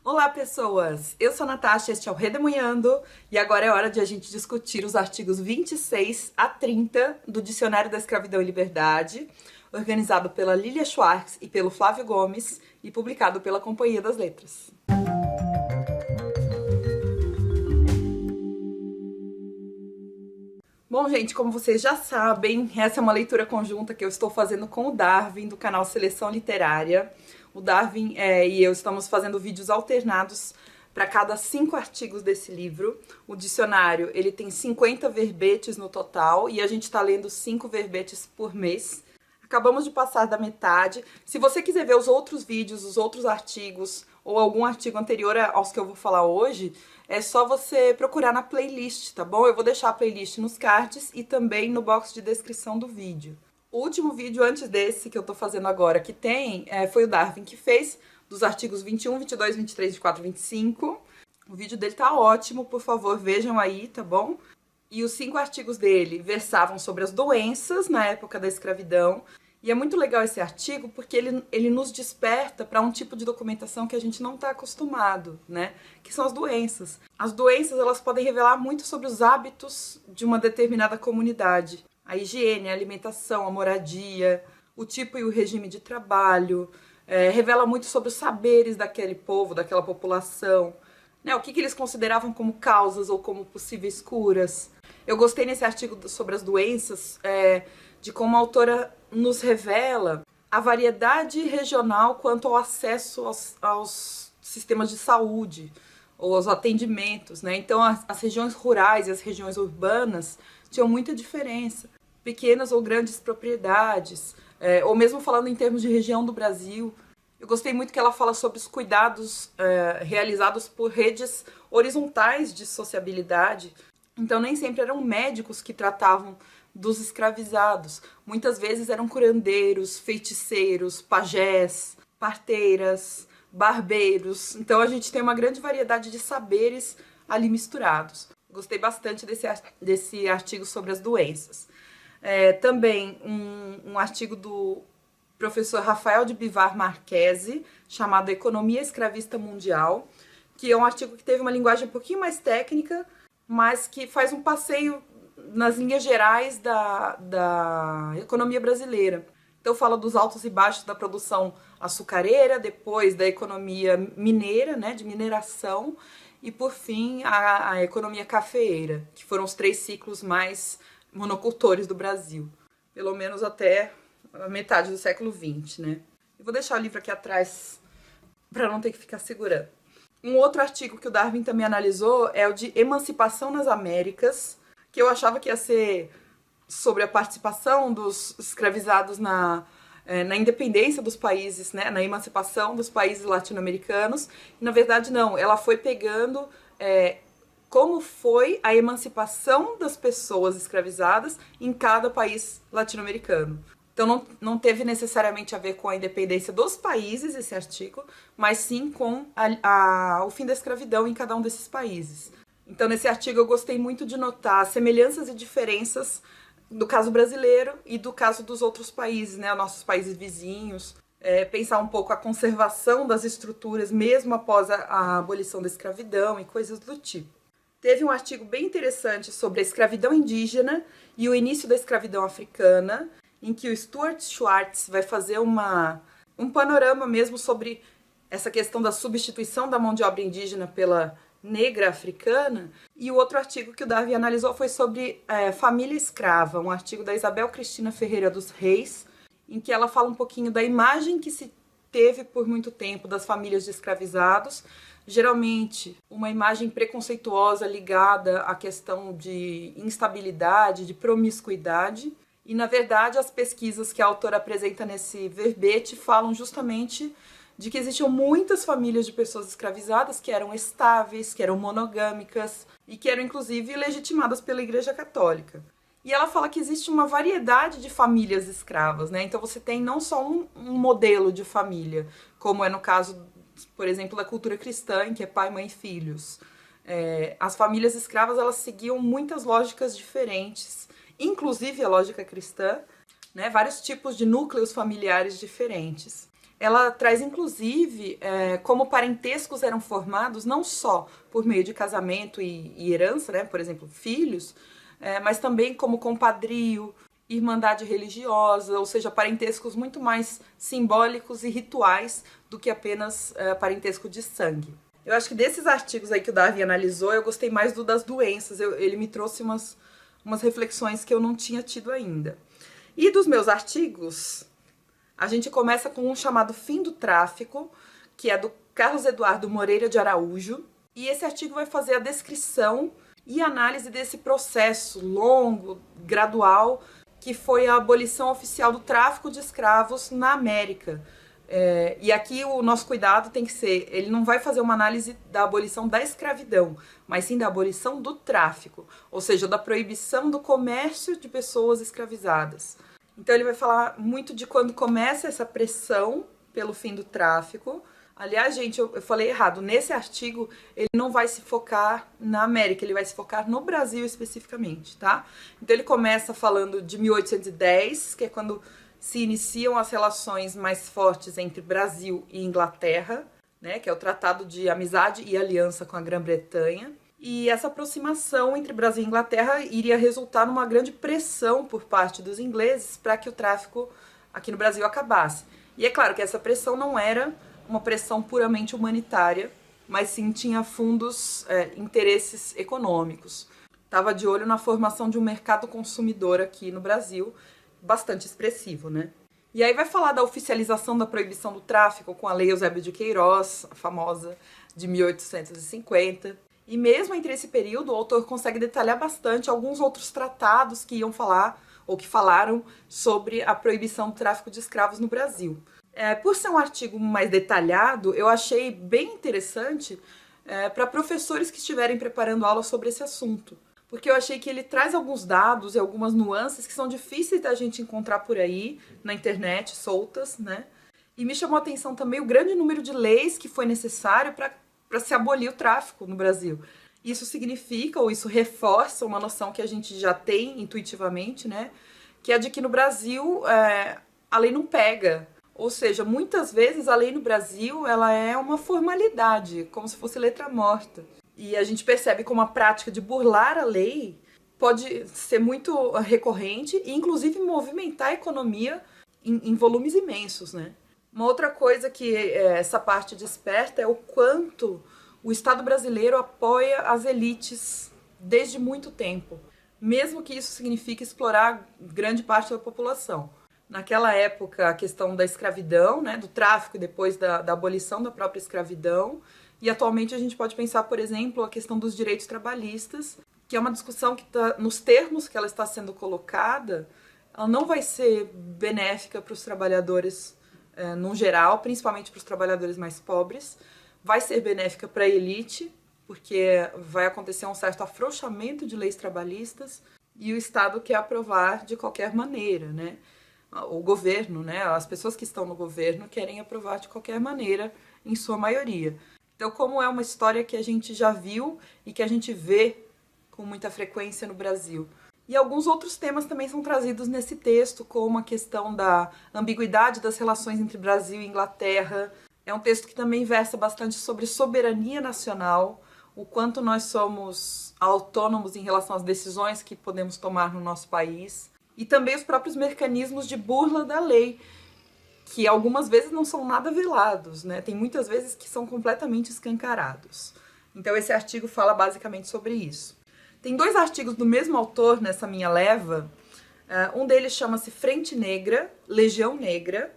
Olá, pessoas! Eu sou a Natasha, este é o Redemoinhando e agora é hora de a gente discutir os artigos 26 a 30 do Dicionário da Escravidão e Liberdade, organizado pela Lilia Schwartz e pelo Flávio Gomes e publicado pela Companhia das Letras. Bom, gente, como vocês já sabem, essa é uma leitura conjunta que eu estou fazendo com o Darwin, do canal Seleção Literária. O Darwin e eu estamos fazendo vídeos alternados para cada 5 artigos desse livro. O dicionário, ele tem 50 verbetes no total e a gente está lendo 5 verbetes por mês. Acabamos de passar da metade. Se você quiser ver os outros vídeos, os outros artigos ou algum artigo anterior aos que eu vou falar hoje, é só você procurar na playlist, tá bom? Eu vou deixar a playlist nos cards e também no box de descrição do vídeo. O último vídeo antes desse que eu tô fazendo agora que tem, foi o Darwin que fez, dos artigos 21, 22, 23, 24 e 25. O vídeo dele tá ótimo, por favor, vejam aí, tá bom? E os 5 artigos dele versavam sobre as doenças na época da escravidão. E é muito legal esse artigo porque ele nos desperta para um tipo de documentação que a gente não está acostumado, né? Que são as doenças. As doenças, elas podem revelar muito sobre os hábitos de uma determinada comunidade. A higiene, a alimentação, a moradia, o tipo e o regime de trabalho. Revela muito sobre os saberes daquele povo, daquela população. Né? O que eles consideravam como causas ou como possíveis curas. Eu gostei nesse artigo sobre as doenças, de como a autora nos revela a variedade regional quanto ao acesso aos sistemas de saúde ou aos atendimentos, né? Então as regiões rurais e as regiões urbanas tinham muita diferença. Pequenas ou grandes propriedades, ou mesmo falando em termos de região do Brasil. Eu gostei muito que ela fala sobre os cuidados realizados por redes horizontais de sociabilidade. Então nem sempre eram médicos que tratavam dos escravizados. Muitas vezes eram curandeiros, feiticeiros, pajés, parteiras, barbeiros. Então a gente tem uma grande variedade de saberes ali misturados. Gostei bastante desse artigo sobre as doenças. Também um artigo do professor Rafael de Bivar Marchesi, chamado Economia Escravista Mundial, que é um artigo que teve uma linguagem um pouquinho mais técnica, mas que faz um passeio nas linhas gerais da economia brasileira. Então fala dos altos e baixos da produção açucareira, depois da economia mineira, né, de mineração, e por fim a economia cafeeira, que foram os 3 ciclos mais monocultores do Brasil, pelo menos até a metade do século XX, né. Eu vou deixar o livro aqui atrás para não ter que ficar segurando. Um outro artigo que o Darwin também analisou é o de Emancipação nas Américas, que eu achava que ia ser sobre a participação dos escravizados na independência dos países, né, na emancipação dos países latino-americanos. E, na verdade, não. Ela foi pegando como foi a emancipação das pessoas escravizadas em cada país latino-americano. Então não teve necessariamente a ver com a independência dos países, esse artigo, mas sim com o fim da escravidão em cada um desses países. Então, nesse artigo, eu gostei muito de notar semelhanças e diferenças do caso brasileiro e do caso dos outros países, né, nossos países vizinhos. Pensar um pouco a conservação das estruturas, mesmo após a abolição da escravidão e coisas do tipo. Teve um artigo bem interessante sobre a escravidão indígena e o início da escravidão africana, em que o Stuart Schwartz vai fazer um panorama mesmo sobre essa questão da substituição da mão de obra indígena pela negra africana. E o outro artigo que o Darwin analisou foi sobre família escrava, um artigo da Isabel Cristina Ferreira dos Reis, em que ela fala um pouquinho da imagem que se teve por muito tempo das famílias de escravizados, geralmente uma imagem preconceituosa ligada à questão de instabilidade, de promiscuidade. E, na verdade, as pesquisas que a autora apresenta nesse verbete falam justamente de que existiam muitas famílias de pessoas escravizadas que eram estáveis, que eram monogâmicas e que eram, inclusive, legitimadas pela Igreja Católica. E ela fala que existe uma variedade de famílias escravas, né? Então você tem não só um modelo de família, como é no caso, por exemplo, da cultura cristã, em que é pai, mãe e filhos. As famílias escravas, elas seguiam muitas lógicas diferentes, inclusive a lógica cristã, né? Vários tipos de núcleos familiares diferentes. ela traz inclusive como parentescos eram formados não só por meio de casamento e herança, né, por exemplo, filhos, mas também como compadrio, irmandade religiosa, ou seja, parentescos muito mais simbólicos e rituais do que apenas parentesco de sangue. Eu acho que desses artigos aí que o Darwin analisou, eu gostei mais do das doenças. Ele me trouxe umas reflexões que eu não tinha tido ainda. E dos meus artigos, a gente começa com um chamado Fim do Tráfico, que é do Carlos Eduardo Moreira de Araújo. E esse artigo vai fazer a descrição e análise desse processo longo, gradual, que foi a abolição oficial do tráfico de escravos na América. E aqui o nosso cuidado tem que ser, ele não vai fazer uma análise da abolição da escravidão, mas sim da abolição do tráfico, ou seja, da proibição do comércio de pessoas escravizadas. Então ele vai falar muito de quando começa essa pressão pelo fim do tráfico. Aliás, gente, eu falei errado, nesse artigo ele não vai se focar na América, ele vai se focar no Brasil especificamente, tá? Então ele começa falando de 1810, que é quando se iniciam as relações mais fortes entre Brasil e Inglaterra, né, que é o Tratado de Amizade e Aliança com a Grã-Bretanha. E essa aproximação entre Brasil e Inglaterra iria resultar numa grande pressão por parte dos ingleses para que o tráfico aqui no Brasil acabasse. E é claro que essa pressão não era uma pressão puramente humanitária, mas sim tinha fundos, interesses econômicos. Estava de olho na formação de um mercado consumidor aqui no Brasil, bastante expressivo, né? E aí vai falar da oficialização da proibição do tráfico com a Lei Eusébio de Queiroz, a famosa de 1850. E mesmo entre esse período, o autor consegue detalhar bastante alguns outros tratados que iam falar, ou que falaram, sobre a proibição do tráfico de escravos no Brasil. Por ser um artigo mais detalhado, eu achei bem interessante para professores que estiverem preparando aula sobre esse assunto. Porque eu achei que ele traz alguns dados e algumas nuances que são difíceis da gente encontrar por aí, na internet, soltas, né? E me chamou a atenção também o grande número de leis que foi necessário para se abolir o tráfico no Brasil. Isso significa, ou isso reforça uma noção que a gente já tem intuitivamente, né? Que é de que no Brasil a lei não pega. Ou seja, muitas vezes a lei no Brasil ela é uma formalidade, como se fosse letra morta. E a gente percebe como a prática de burlar a lei pode ser muito recorrente e, inclusive, movimentar a economia em volumes imensos, né? Uma outra coisa que essa parte desperta é o quanto o Estado brasileiro apoia as elites desde muito tempo, mesmo que isso signifique explorar grande parte da população. Naquela época, a questão da escravidão, né, do tráfico e depois da abolição da própria escravidão. E atualmente a gente pode pensar, por exemplo, a questão dos direitos trabalhistas, que é uma discussão que nos termos que ela está sendo colocada, ela não vai ser benéfica para os trabalhadores no geral, principalmente para os trabalhadores mais pobres. Vai ser benéfica para a elite, porque vai acontecer um certo afrouxamento de leis trabalhistas e o Estado quer aprovar de qualquer maneira, né? O governo, né? As pessoas que estão no governo querem aprovar de qualquer maneira, em sua maioria. Então, como é uma história que a gente já viu e que a gente vê com muita frequência no Brasil. E alguns outros temas também são trazidos nesse texto, como a questão da ambiguidade das relações entre Brasil e Inglaterra. É um texto que também versa bastante sobre soberania nacional, o quanto nós somos autônomos em relação às decisões que podemos tomar no nosso país. E também os próprios mecanismos de burla da lei, que algumas vezes não são nada velados, né? Tem muitas vezes que são completamente escancarados. Então esse artigo fala basicamente sobre isso. Tem 2 artigos do mesmo autor nessa minha leva. Um deles chama-se Frente Negra, Legião Negra,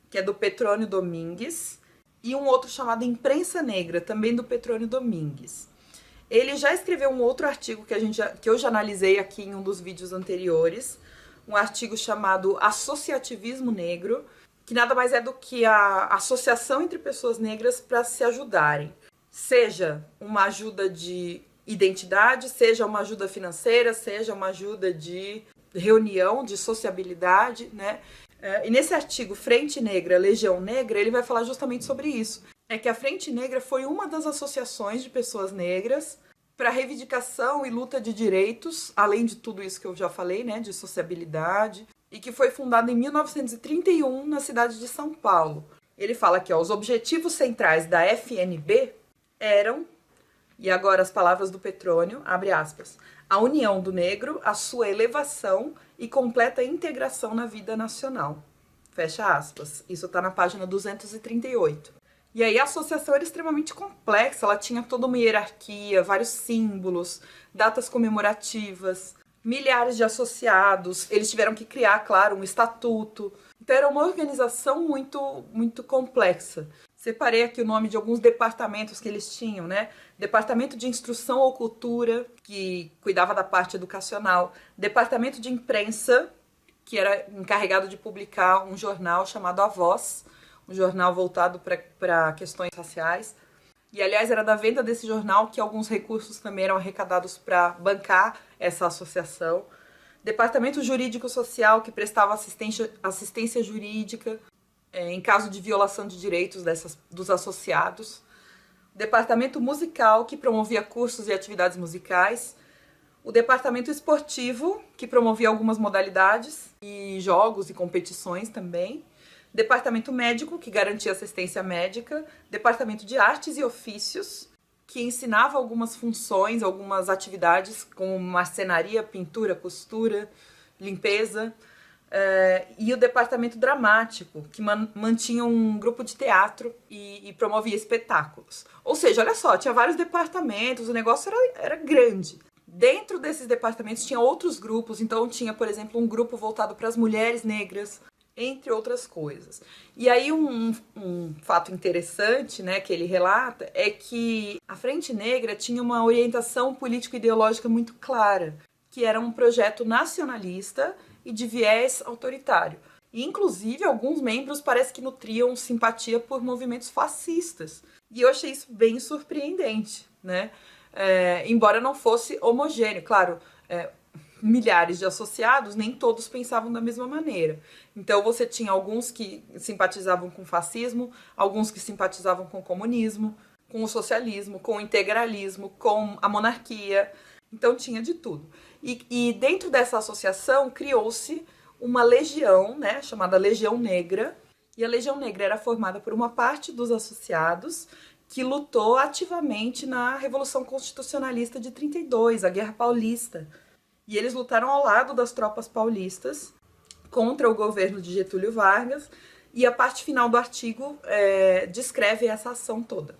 que é do Petrônio Domingues, e um outro chamado Imprensa Negra, também do Petrônio Domingues. Ele já escreveu um outro artigo que eu já analisei aqui em um dos vídeos anteriores, um artigo chamado Associativismo Negro, que nada mais é do que a associação entre pessoas negras para se ajudarem. Seja uma ajuda de identidade, seja uma ajuda financeira, seja uma ajuda de reunião, de sociabilidade, né? E nesse artigo, Frente Negra, Legião Negra, ele vai falar justamente sobre isso. É que a Frente Negra foi uma das associações de pessoas negras para reivindicação e luta de direitos, além de tudo isso que eu já falei, né, de sociabilidade, e que foi fundada em 1931 na cidade de São Paulo. Ele fala que ó, os objetivos centrais da FNB eram, e agora as palavras do Petrônio, abre aspas, a união do negro, a sua elevação e completa integração na vida nacional. Fecha aspas. Isso está na página 238. E aí a associação era extremamente complexa, ela tinha toda uma hierarquia, vários símbolos, datas comemorativas, milhares de associados, eles tiveram que criar, claro, um estatuto. Então era uma organização muito complexa. Separei aqui o nome de alguns departamentos que eles tinham, né? Departamento de Instrução ou Cultura, que cuidava da parte educacional. Departamento de Imprensa, que era encarregado de publicar um jornal chamado A Voz, um jornal voltado para questões raciais. E, aliás, era da venda desse jornal que alguns recursos também eram arrecadados para bancar essa associação. Departamento Jurídico Social, que prestava assistência jurídica em caso de violação de direitos dos associados. Departamento Musical, que promovia cursos e atividades musicais. O Departamento Esportivo, que promovia algumas modalidades e jogos e competições também. Departamento Médico, que garantia assistência médica. Departamento de Artes e Ofícios, que ensinava algumas funções, algumas atividades, como marcenaria, pintura, costura, limpeza. E o Departamento Dramático, que mantinha um grupo de teatro e promovia espetáculos. Ou seja, olha só, tinha vários departamentos, o negócio era grande. Dentro desses departamentos tinha outros grupos, então tinha, por exemplo, um grupo voltado para as mulheres negras, entre outras coisas. E aí um fato interessante, né, que ele relata é que a Frente Negra tinha uma orientação político-ideológica muito clara, que era um projeto nacionalista e de viés autoritário. E, inclusive, alguns membros parece que nutriam simpatia por movimentos fascistas. E eu achei isso bem surpreendente, né? Embora não fosse homogêneo. Claro, milhares de associados, nem todos pensavam da mesma maneira. Então você tinha alguns que simpatizavam com o fascismo, alguns que simpatizavam com o comunismo, com o socialismo, com o integralismo, com a monarquia. Então tinha de tudo. E dentro dessa associação criou-se uma legião, né, chamada Legião Negra. E a Legião Negra era formada por uma parte dos associados que lutou ativamente na Revolução Constitucionalista de 32, a Guerra Paulista. E eles lutaram ao lado das tropas paulistas contra o governo de Getúlio Vargas, e a parte final do artigo descreve essa ação toda.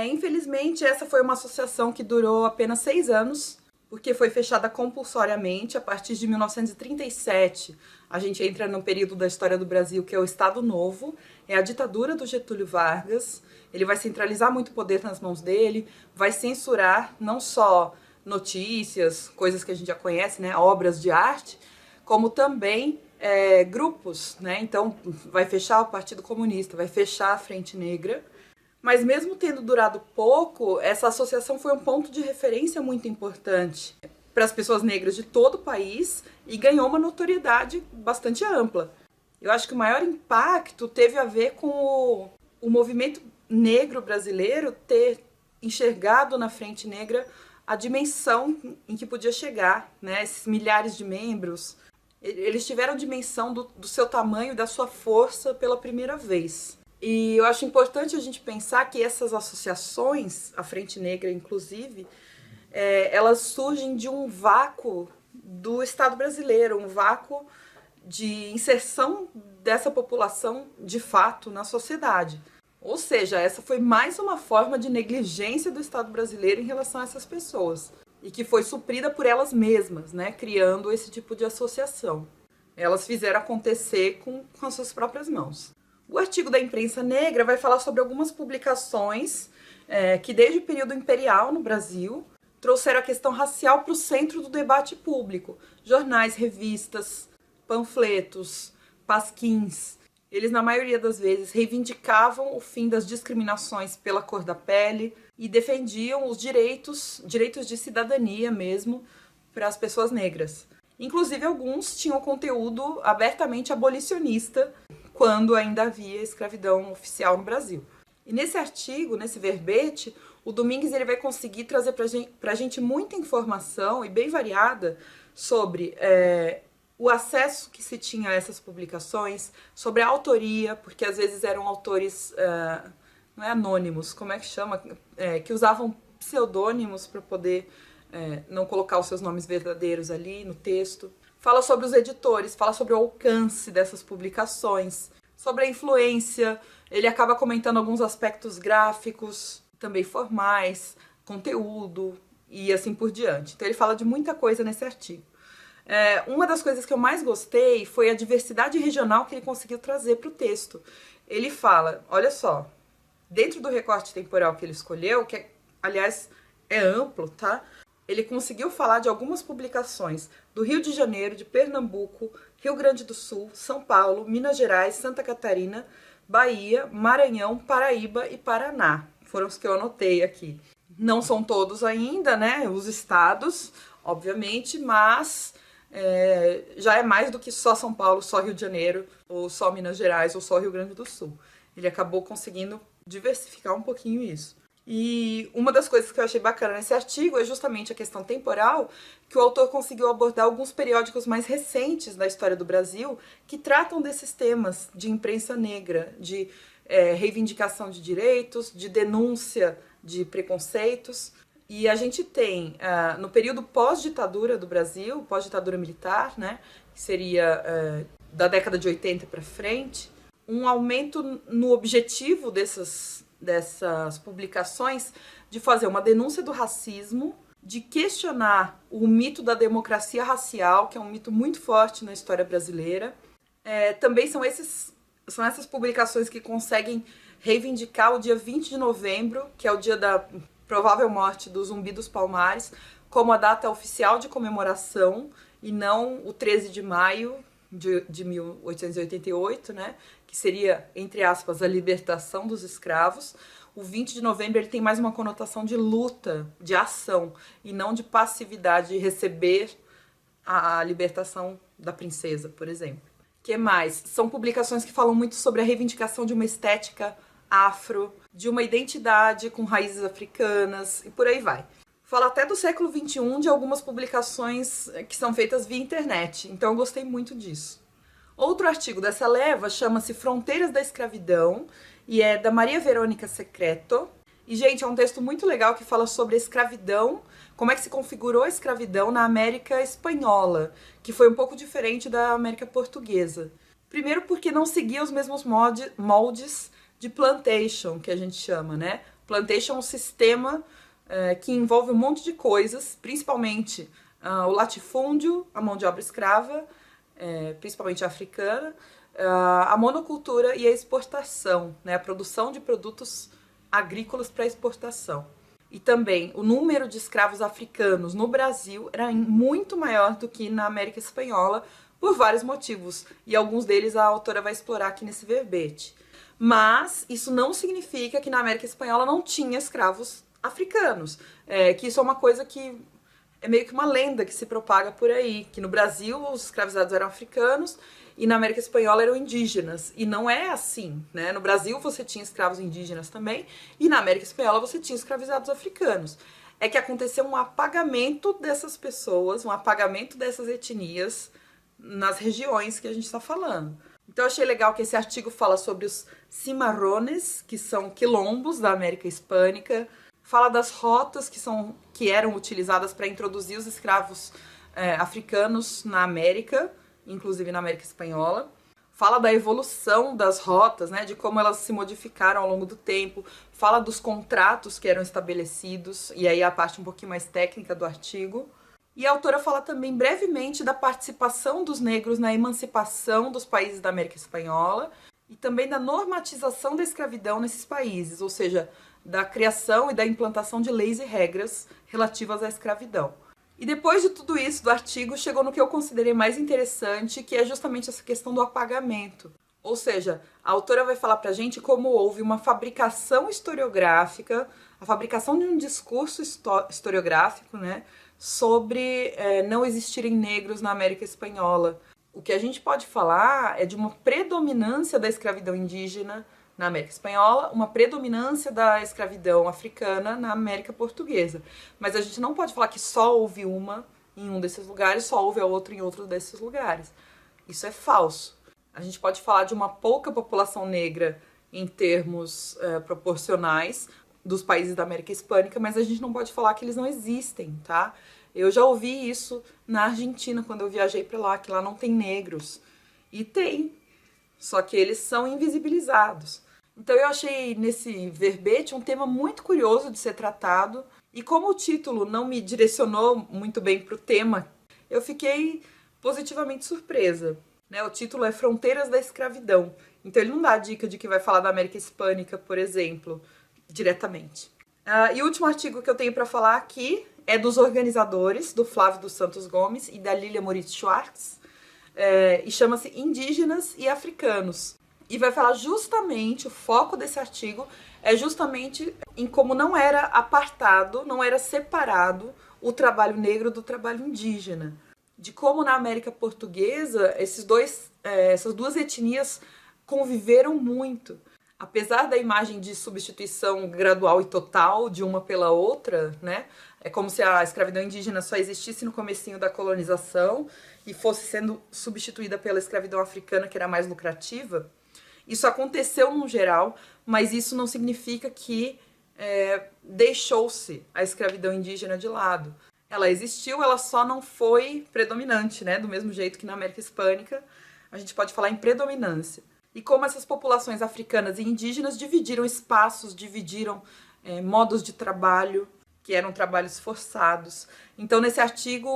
Infelizmente, essa foi uma associação que durou apenas 6 anos, porque foi fechada compulsoriamente a partir de 1937. A gente entra no período da história do Brasil que é o Estado Novo, é a ditadura do Getúlio Vargas. Ele vai centralizar muito poder nas mãos dele, vai censurar não só notícias, coisas que a gente já conhece, né, obras de arte, como também grupos, né? Então vai fechar o Partido Comunista, vai fechar a Frente Negra. Mas mesmo tendo durado pouco, essa associação foi um ponto de referência muito importante para as pessoas negras de todo o país e ganhou uma notoriedade bastante ampla. Eu acho que o maior impacto teve a ver com o movimento negro brasileiro ter enxergado na Frente Negra a dimensão em que podia chegar, né? Esses milhares de membros, eles tiveram dimensão do seu tamanho, da sua força pela primeira vez. E eu acho importante a gente pensar que essas associações, a Frente Negra inclusive, elas surgem de um vácuo do Estado brasileiro, um vácuo de inserção dessa população de fato na sociedade. Ou seja, essa foi mais uma forma de negligência do Estado brasileiro em relação a essas pessoas. E que foi suprida por elas mesmas, né, criando esse tipo de associação. Elas fizeram acontecer com as suas próprias mãos. O artigo da imprensa negra vai falar sobre algumas publicações que desde o período imperial no Brasil trouxeram a questão racial para o centro do debate público. Jornais, revistas, panfletos, pasquins. Eles, na maioria das vezes, reivindicavam o fim das discriminações pela cor da pele e defendiam os direitos de cidadania mesmo para as pessoas negras. Inclusive, alguns tinham conteúdo abertamente abolicionista, quando ainda havia escravidão oficial no Brasil. E nesse artigo, nesse verbete, o Domingues ele vai conseguir trazer para a gente muita informação, e bem variada, sobre o acesso que se tinha a essas publicações, sobre a autoria, porque às vezes eram autores, não é anônimos, como é que chama? Que usavam pseudônimos para poder não colocar os seus nomes verdadeiros ali no texto. Fala sobre os editores, fala sobre o alcance dessas publicações, sobre a influência. Ele acaba comentando alguns aspectos gráficos, também formais, conteúdo e assim por diante. Então ele fala de muita coisa nesse artigo. Uma das coisas que eu mais gostei foi a diversidade regional que ele conseguiu trazer para o texto. Ele fala, olha só, dentro do recorte temporal que ele escolheu, que aliás é amplo, tá? Ele conseguiu falar de algumas publicações do Rio de Janeiro, de Pernambuco, Rio Grande do Sul, São Paulo, Minas Gerais, Santa Catarina, Bahia, Maranhão, Paraíba e Paraná. Foram os que eu anotei aqui. Não são todos ainda, né? Os estados, obviamente, mas já é mais do que só São Paulo, só Rio de Janeiro, ou só Minas Gerais, ou só Rio Grande do Sul. Ele acabou conseguindo diversificar um pouquinho isso. E uma das coisas que eu achei bacana nesse artigo é justamente a questão temporal, que o autor conseguiu abordar alguns periódicos mais recentes da história do Brasil que tratam desses temas de imprensa negra, de reivindicação de direitos, de denúncia de preconceitos. E a gente tem, no período pós-ditadura do Brasil, pós-ditadura militar, né, que seria da década de 80 para frente, um aumento no objetivo dessas publicações de fazer uma denúncia do racismo, de questionar o mito da democracia racial, que é um mito muito forte na história brasileira. Também são essas publicações que conseguem reivindicar o dia 20 de novembro, que é o dia da provável morte do Zumbi dos Palmares, como a data oficial de comemoração, e não o 13 de maio de 1888, né, que seria, entre aspas, a libertação dos escravos. O 20 de novembro ele tem mais uma conotação de luta, de ação, e não de passividade, de receber a libertação da princesa, por exemplo. O que mais? São publicações que falam muito sobre a reivindicação de uma estética afro, de uma identidade com raízes africanas, e por aí vai. Fala até do século XXI, de algumas publicações que são feitas via internet, então eu gostei muito disso. Outro artigo dessa leva chama-se Fronteiras da Escravidão, e é da Maria Verônica Secreto. E, gente, é um texto muito legal que fala sobre a escravidão, como é que se configurou a escravidão na América Espanhola, que foi um pouco diferente da América Portuguesa. Primeiro porque não seguia os mesmos moldes de plantation, que a gente chama, né? Plantation é um sistema que envolve um monte de coisas, principalmente o latifúndio, a mão de obra escrava, principalmente africana, a monocultura e a exportação, né? A produção de produtos agrícolas para exportação. E também o número de escravos africanos no Brasil era muito maior do que na América Espanhola, por vários motivos, e alguns deles a autora vai explorar aqui nesse verbete. Mas isso não significa que na América Espanhola não tinha escravos africanos, que isso é uma coisa que é meio que uma lenda que se propaga por aí, que no Brasil os escravizados eram africanos e na América Espanhola eram indígenas, e não é assim, né? No Brasil você tinha escravos indígenas também, e na América Espanhola você tinha escravizados africanos. É que aconteceu um apagamento dessas pessoas, um apagamento dessas etnias nas regiões que a gente está falando. Então eu achei legal que esse artigo fala sobre os cimarrones, que são quilombos da América Hispânica, fala das rotas que eram utilizadas para introduzir os escravos africanos na América, inclusive na América Espanhola. Fala da evolução das rotas, né, de como elas se modificaram ao longo do tempo. Fala dos contratos que eram estabelecidos, e aí a parte um pouquinho mais técnica do artigo. E a autora fala também brevemente da participação dos negros na emancipação dos países da América Espanhola e também da normatização da escravidão nesses países, ou seja, da criação e da implantação de leis e regras relativas à escravidão. E depois de tudo isso do artigo, chegou no que eu considerei mais interessante, que é justamente essa questão do apagamento. Ou seja, a autora vai falar pra gente como houve uma fabricação historiográfica, a fabricação de um discurso historiográfico, né, sobre não existirem negros na América Espanhola. O que a gente pode falar é de uma predominância da escravidão indígena na América Espanhola, uma predominância da escravidão africana na América Portuguesa. Mas a gente não pode falar que só houve uma em um desses lugares, só houve a outra em outro desses lugares. Isso é falso. A gente pode falar de uma pouca população negra em termos proporcionais dos países da América Hispânica, mas a gente não pode falar que eles não existem, tá? Eu já ouvi isso na Argentina, quando eu viajei para lá, que lá não tem negros. E tem, só que eles são invisibilizados. Então eu achei nesse verbete um tema muito curioso de ser tratado, e como o título não me direcionou muito bem para o tema, eu fiquei positivamente surpresa. O título é Fronteiras da Escravidão, então ele não dá a dica de que vai falar da América Hispânica, por exemplo, diretamente. E o último artigo que eu tenho para falar aqui é dos organizadores, do Flávio dos Santos Gomes e da Lilia Moritz Schwartz, e chama-se Indígenas e Africanos. E vai falar justamente, o foco desse artigo é justamente em como não era apartado, não era separado o trabalho negro do trabalho indígena. De como na América Portuguesa essas duas etnias conviveram muito. Apesar da imagem de substituição gradual e total de uma pela outra, né? É como se a escravidão indígena só existisse no comecinho da colonização e fosse sendo substituída pela escravidão africana, que era mais lucrativa. Isso aconteceu no geral, mas isso não significa que deixou-se a escravidão indígena de lado. Ela existiu, ela só não foi predominante, né? Do mesmo jeito que na América Hispânica, a gente pode falar em predominância. E como essas populações africanas e indígenas dividiram espaços, dividiram modos de trabalho, que eram trabalhos forçados. Então, nesse artigo,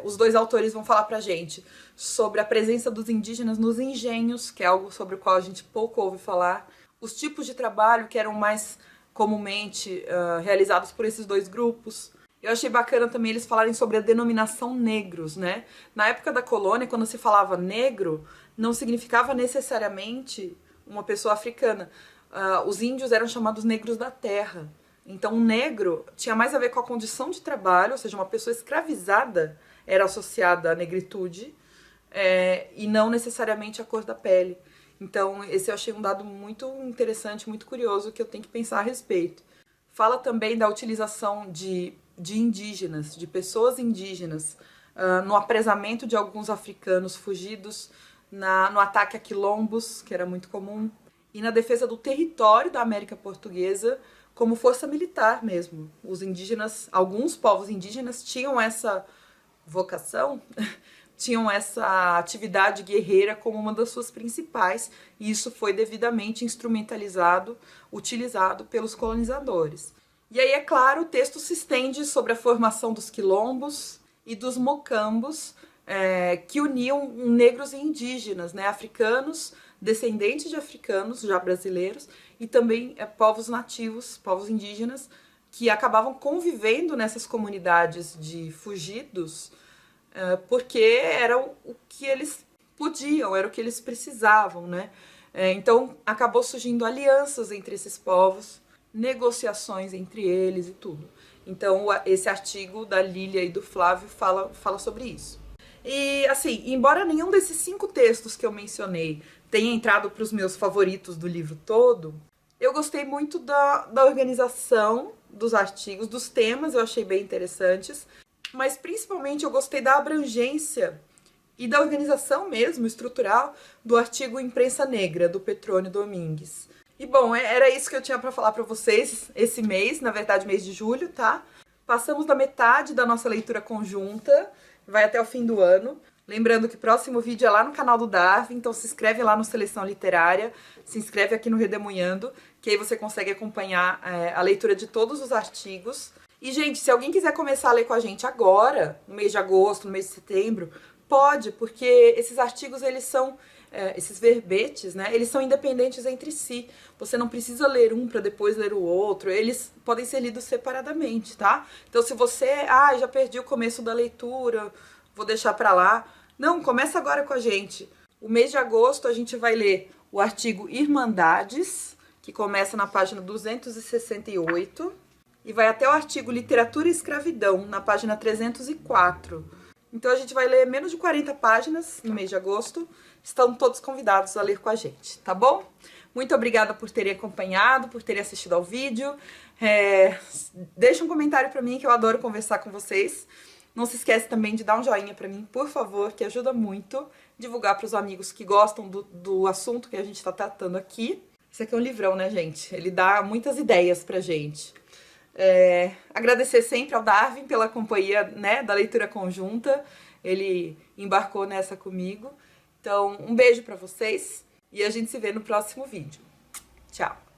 os dois autores vão falar pra gente sobre a presença dos indígenas nos engenhos, que é algo sobre o qual a gente pouco ouve falar, os tipos de trabalho que eram mais comumente realizados por esses dois grupos. Eu achei bacana também eles falarem sobre a denominação negros, né? Na época da colônia, quando se falava negro, não significava necessariamente uma pessoa africana. Os índios eram chamados negros da terra. Então, o negro tinha mais a ver com a condição de trabalho, ou seja, uma pessoa escravizada era associada à negritude, e não necessariamente à cor da pele. Então, esse eu achei um dado muito interessante, muito curioso, que eu tenho que pensar a respeito. Fala também da utilização de indígenas, de pessoas indígenas, no apresamento de alguns africanos fugidos, no ataque a quilombos, que era muito comum, e na defesa do território da América Portuguesa, como força militar mesmo. Os indígenas, alguns povos indígenas tinham essa vocação, tinham essa atividade guerreira como uma das suas principais, e isso foi devidamente instrumentalizado, utilizado pelos colonizadores. E aí, é claro, o texto se estende sobre a formação dos quilombos e dos mocambos, que uniam negros e indígenas, né, africanos, descendentes de africanos, já brasileiros, e também povos nativos, povos indígenas, que acabavam convivendo nessas comunidades de fugidos, porque era o que eles podiam, era o que eles precisavam, né? Então, acabou surgindo alianças entre esses povos, negociações entre eles e tudo. Então, esse artigo da Lília e do Flávio fala sobre isso. E, assim, embora nenhum desses 5 textos que eu mencionei tenha entrado para os meus favoritos do livro todo, eu gostei muito da organização dos artigos, dos temas eu achei bem interessantes, mas principalmente eu gostei da abrangência e da organização mesmo, estrutural, do artigo Imprensa Negra, do Petrônio Domingues. E bom, era isso que eu tinha para falar para vocês esse mês, na verdade mês de julho, tá? Passamos da metade da nossa leitura conjunta, vai até o fim do ano. Lembrando que o próximo vídeo é lá no canal do Darwin, então se inscreve lá no Seleção Literária, se inscreve aqui no Redemoinhando, que aí você consegue acompanhar a leitura de todos os artigos. E, gente, se alguém quiser começar a ler com a gente agora, no mês de agosto, no mês de setembro, pode, porque esses artigos, eles são, esses verbetes, né, eles são independentes entre si. Você não precisa ler um para depois ler o outro, eles podem ser lidos separadamente, tá? Então, se você, já perdi o começo da leitura, vou deixar para lá. Não, começa agora com a gente. O mês de agosto a gente vai ler o artigo Irmandades, que começa na página 268, e vai até o artigo Literatura e Escravidão, na página 304. Então a gente vai ler menos de 40 páginas no mês de agosto. Estão todos convidados a ler com a gente, tá bom? Muito obrigada por terem acompanhado, por terem assistido ao vídeo. Deixa um comentário para mim, que eu adoro conversar com vocês. Não se esquece também de dar um joinha pra mim, por favor, que ajuda muito. Divulgar pros amigos que gostam do assunto que a gente tá tratando aqui. Esse aqui é um livrão, né, gente? Ele dá muitas ideias pra gente. Agradecer sempre ao Darwin pela companhia, né, da leitura conjunta. Ele embarcou nessa comigo. Então, um beijo pra vocês e a gente se vê no próximo vídeo. Tchau!